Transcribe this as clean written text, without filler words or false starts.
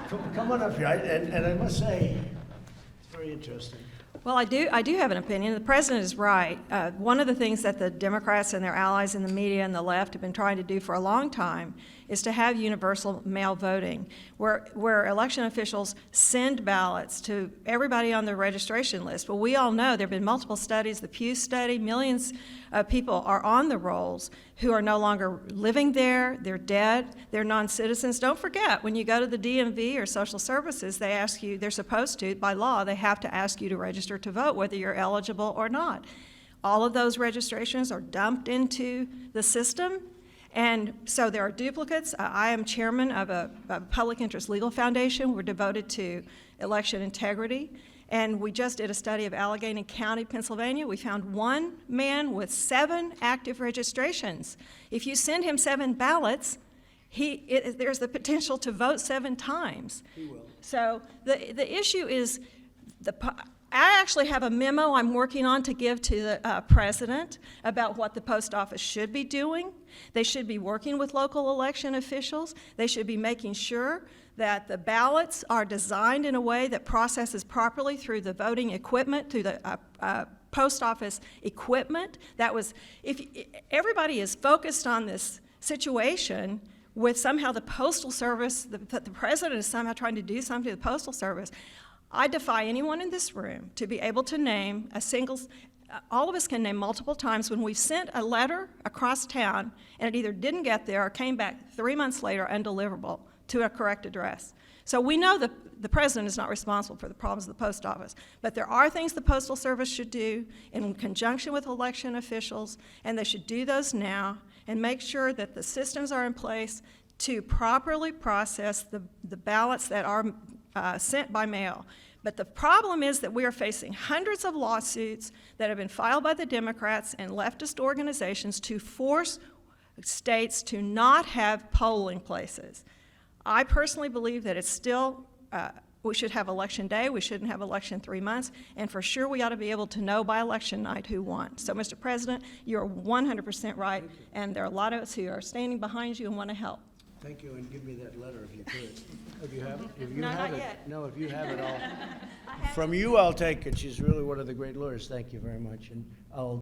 Come on up here, and I must say, it's very interesting. Well, I do have an opinion. The president is right. One of the things that the Democrats and their allies in the media and the left have been trying to do for a long time is to have universal mail voting, where election officials send ballots to everybody on the registration list. Well, we all know there have been multiple studies, the Pew study, millions of people are on the rolls who are no longer living there, they're dead, they're non-citizens. Don't forget, when you go to the DMV or social services, they ask you, they're supposed to, by law, they have to ask you to register to vote, whether you're eligible or not. All of those registrations are dumped into the system, and so there are duplicates. I am chairman of a public interest legal foundation. We're devoted to election integrity, and we just did a study of Allegheny County, Pennsylvania. We found one man with 7 active registrations. If you send him 7 ballots, there's the potential to vote 7 times. He will. So the issue is, I actually have a memo I'm working on to give to the president about what the post office should be doing. They should be working with local election officials. They should be making sure that the ballots are designed in a way that processes properly through the voting equipment, through the post office equipment. If everybody is focused on this situation with somehow the Postal Service, that the president is somehow trying to do something to the Postal Service, I defy anyone in this room to be able to name a single, all of us can name multiple times when we've sent a letter across town and it either didn't get there or came back 3 months later undeliverable to a correct address. So we know that the president is not responsible for the problems of the post office, but there are things the Postal Service should do in conjunction with election officials, and they should do those now and make sure that the systems are in place to properly process the ballots that are sent by mail. But the problem is that we are facing hundreds of lawsuits that have been filed by the Democrats and leftist organizations to force states to not have polling places. I personally believe that it's still, we should have election day, we shouldn't have election 3 months, and for sure we ought to be able to know by election night who won. So, Mr. President, you're 100% right, and there are a lot of us who are standing behind you and want to help. Thank you, and give me that letter if you could. If you have it? If you No, have not it. yet. No, if you have it, From you, I'll take it. She's really one of the great lawyers. Thank you very much, and I'll